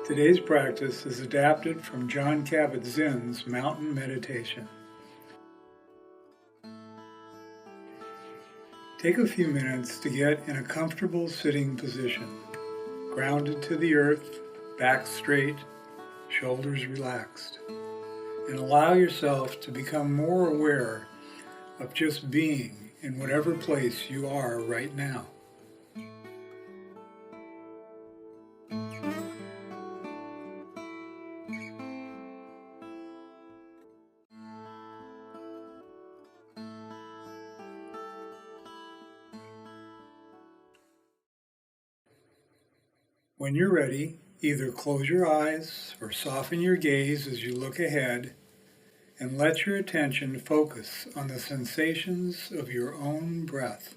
Today's practice is adapted from John Kabat-Zinn's Mountain Meditation. Take a few minutes to get in a comfortable sitting position, grounded to the earth, back straight, shoulders relaxed, and allow yourself to become more aware of just being in whatever place you are right now. When you're ready, either close your eyes or soften your gaze as you look ahead and let your attention focus on the sensations of your own breath.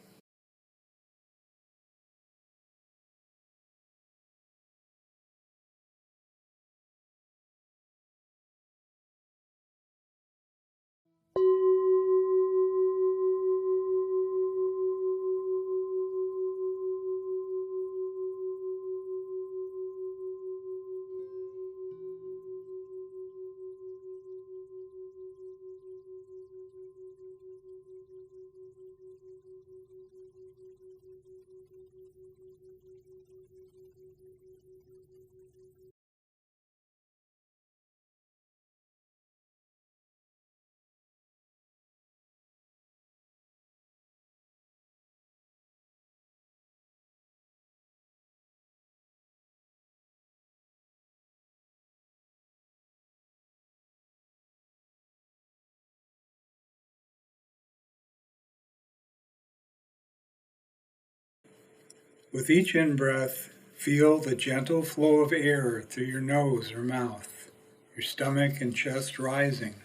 With each in-breath, feel the gentle flow of air through your nose or mouth, your stomach and chest rising.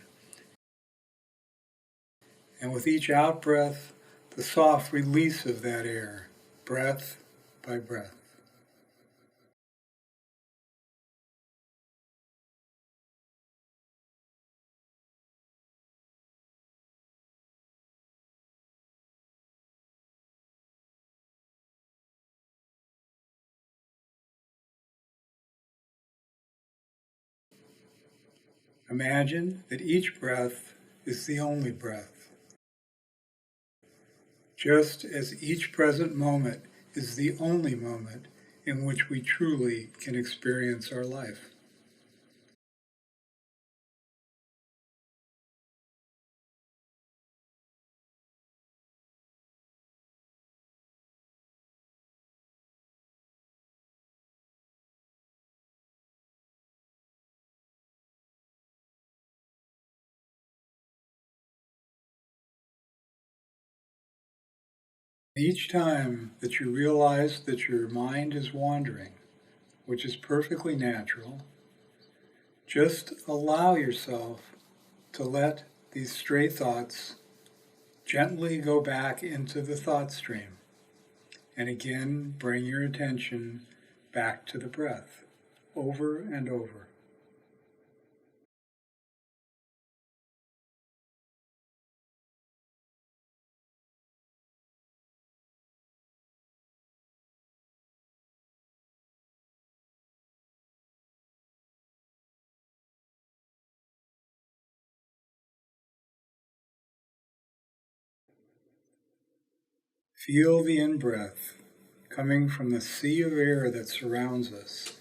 And with each out-breath, the soft release of that air, breath by breath. Imagine that each breath is the only breath, just as each present moment is the only moment in which we truly can experience our life. Each time that you realize that your mind is wandering, which is perfectly natural, just allow yourself to let these stray thoughts gently go back into the thought stream, and again bring your attention back to the breath, over and over. Feel the in-breath coming from the sea of air that surrounds us,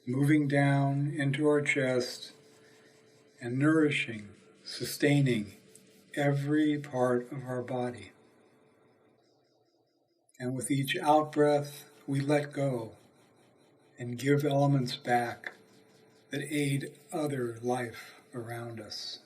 moving down into our chest and nourishing, sustaining every part of our body. And with each out-breath, we let go and give elements back that aid other life around us.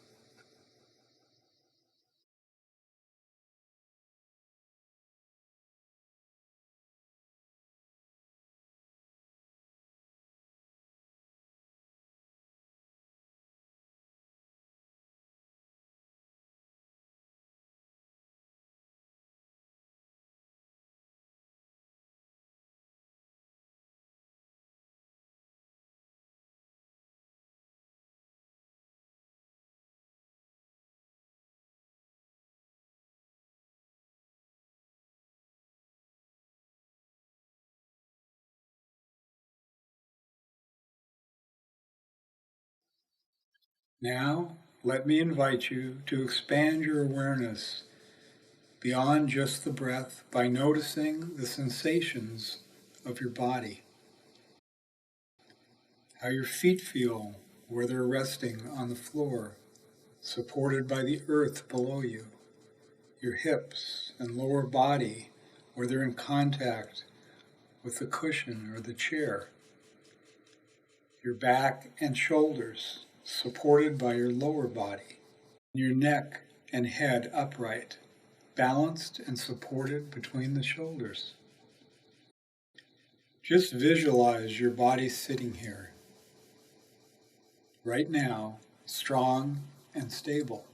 Now, let me invite you to expand your awareness beyond just the breath by noticing the sensations of your body. How your feet feel where they're resting on the floor, supported by the earth below you. Your hips and lower body where they're in contact with the cushion or the chair. Your back and shoulders supported by your lower body. Your neck and head upright, balanced and supported between the shoulders. Just visualize your body sitting here, right now, strong and stable.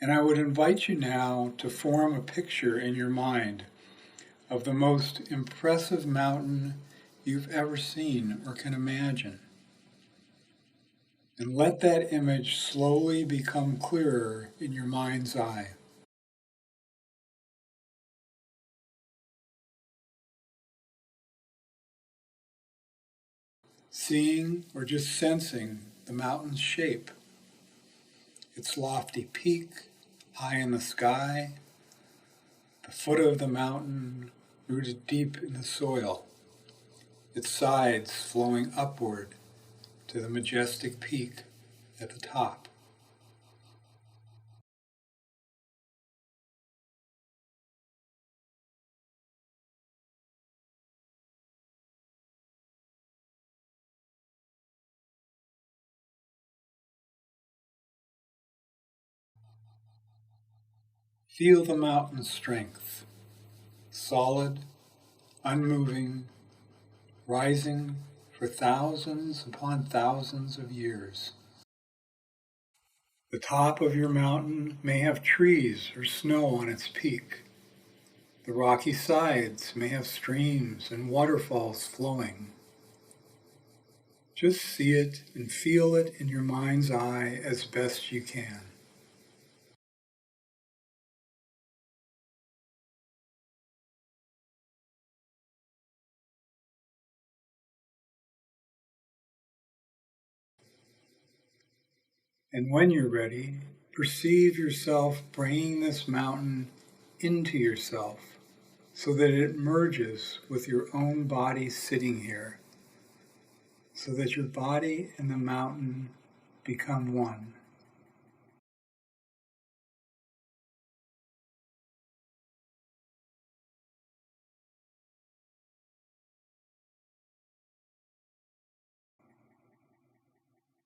And I would invite you now to form a picture in your mind of the most impressive mountain you've ever seen or can imagine. And let that image slowly become clearer in your mind's eye. Seeing or just sensing the mountain's shape, its lofty peak high in the sky, the foot of the mountain rooted deep in the soil, its sides flowing upward to the majestic peak at the top. Feel the mountain's strength, solid, unmoving, rising for thousands upon thousands of years. The top of your mountain may have trees or snow on its peak. The rocky sides may have streams and waterfalls flowing. Just see it and feel it in your mind's eye as best you can. And when you're ready, perceive yourself bringing this mountain into yourself so that it merges with your own body sitting here, so that your body and the mountain become one.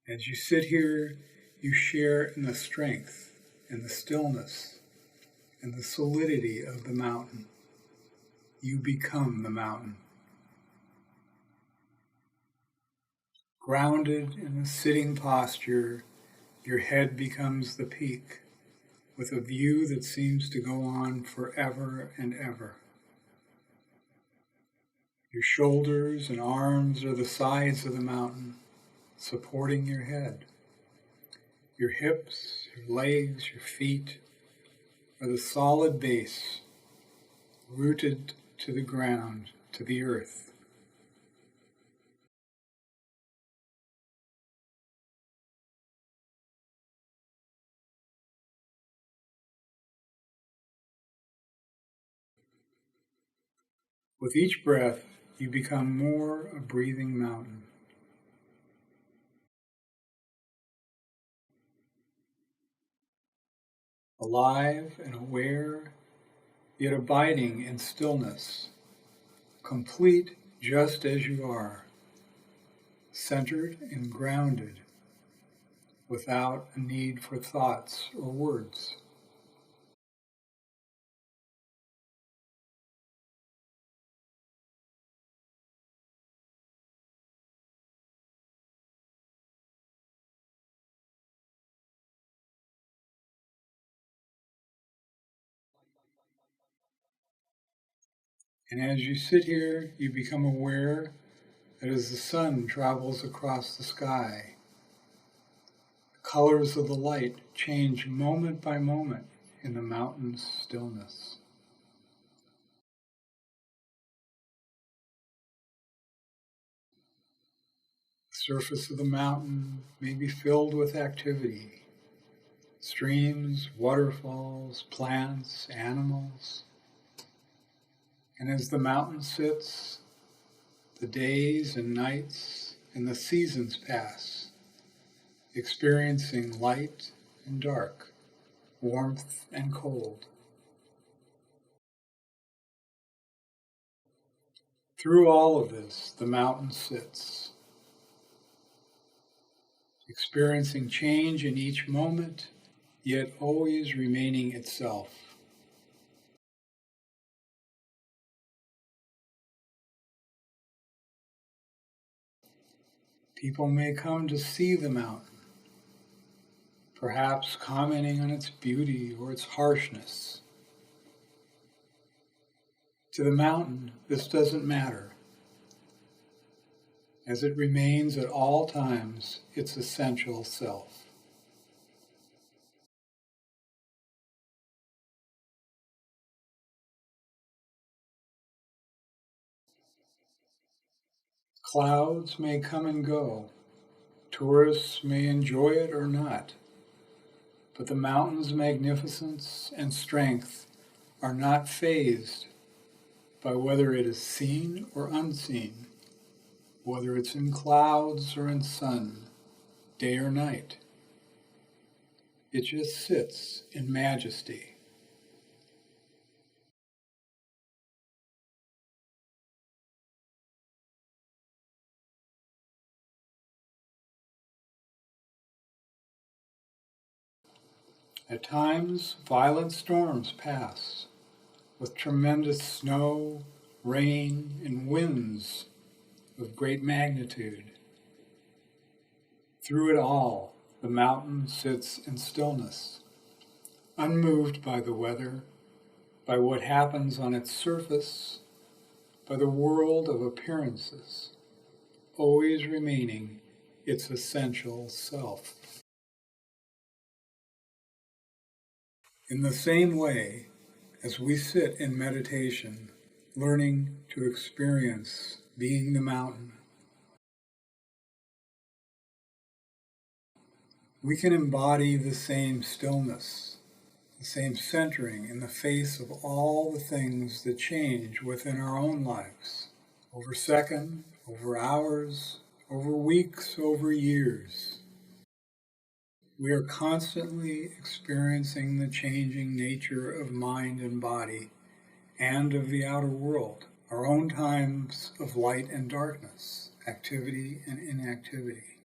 As you sit here, you share in the strength and the stillness and the solidity of the mountain. You become the mountain. Grounded in a sitting posture, your head becomes the peak, with a view that seems to go on forever and ever. Your shoulders and arms are the sides of the mountain, supporting your head. Your hips, your legs, your feet are the solid base, rooted to the ground, to the earth. With each breath, you become more a breathing mountain. Alive and aware, yet abiding in stillness, complete just as you are, centered and grounded, without a need for thoughts or words. And as you sit here, you become aware that as the sun travels across the sky, the colors of the light change moment by moment in the mountain's stillness. The surface of the mountain may be filled with activity: streams, waterfalls, plants, animals. And as the mountain sits, the days and nights and the seasons pass, experiencing light and dark, warmth and cold. Through all of this, the mountain sits, experiencing change in each moment, yet always remaining itself. People may come to see the mountain, perhaps commenting on its beauty or its harshness. To the mountain, this doesn't matter, as it remains at all times its essential self. Clouds may come and go, tourists may enjoy it or not, but the mountain's magnificence and strength are not fazed by whether it is seen or unseen, whether it's in clouds or in sun, day or night. It just sits in majesty. At times, violent storms pass, with tremendous snow, rain, and winds of great magnitude. Through it all, the mountain sits in stillness, unmoved by the weather, by what happens on its surface, by the world of appearances, always remaining its essential self. In the same way, as we sit in meditation, learning to experience being the mountain, we can embody the same stillness, the same centering in the face of all the things that change within our own lives, over seconds, over hours, over weeks, over years. We are constantly experiencing the changing nature of mind and body and of the outer world, our own times of light and darkness, activity and inactivity.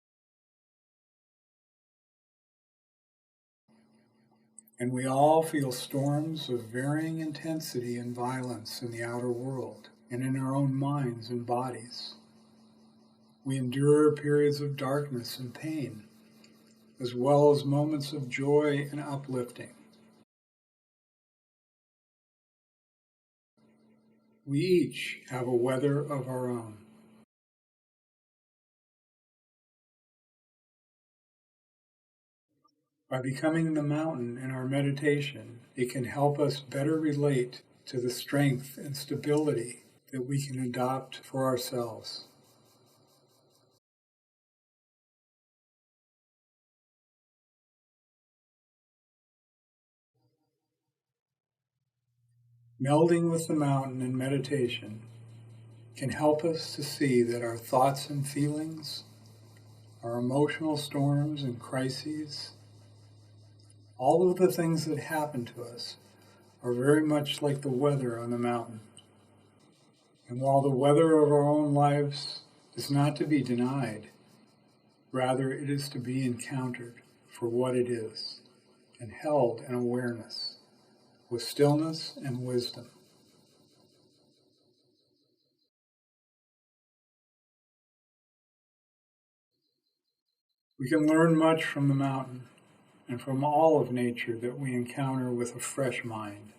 And we all feel storms of varying intensity and violence in the outer world and in our own minds and bodies. We endure periods of darkness and pain, as well as moments of joy and uplifting. We each have a weather of our own. By becoming the mountain in our meditation, it can help us better relate to the strength and stability that we can adopt for ourselves. Melding with the mountain in meditation can help us to see that our thoughts and feelings, our emotional storms and crises, all of the things that happen to us are very much like the weather on the mountain. And while the weather of our own lives is not to be denied, rather it is to be encountered. for what it is and held in awareness with stillness and wisdom. We can learn much from the mountain and from all of nature that we encounter with a fresh mind.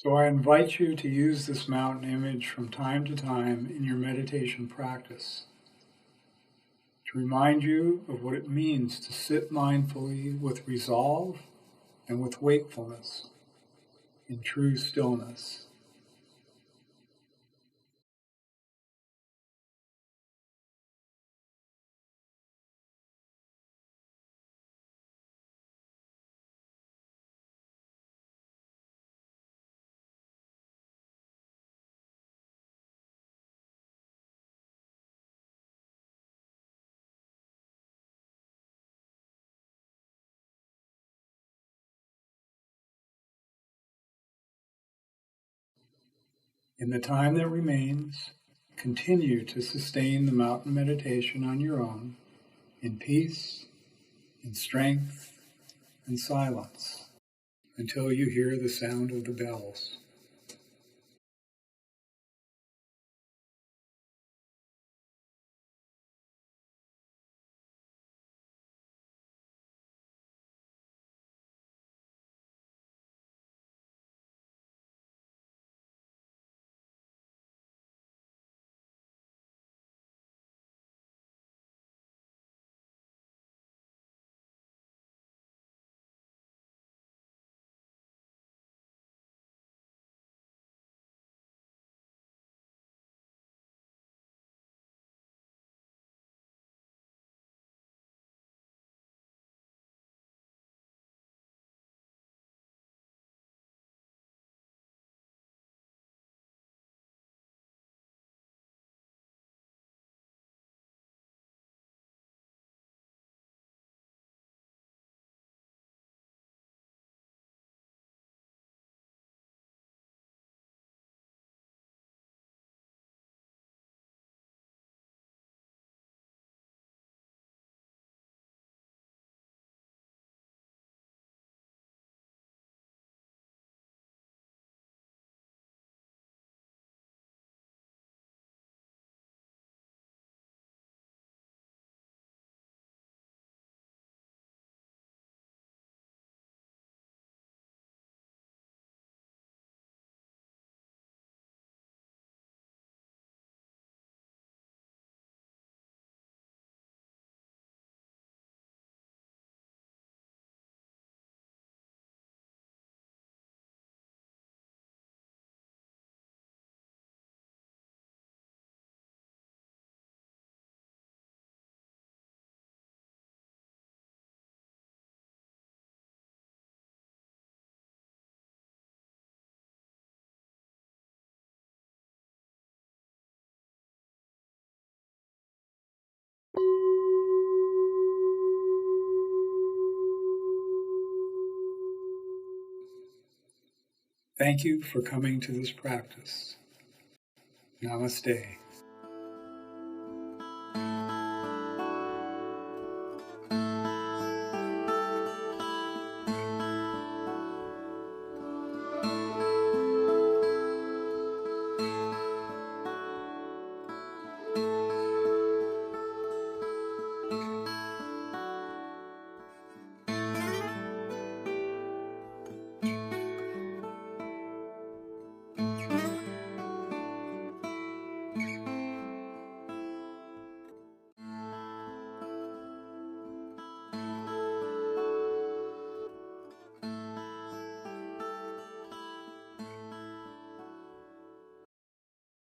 So I invite you to use this mountain image from time to time in your meditation practice to remind you of what it means to sit mindfully with resolve and with wakefulness in true stillness. In the time that remains, continue to sustain the mountain meditation on your own in peace, in strength, and silence until you hear the sound of the bells. Thank you for coming to this practice. Namaste.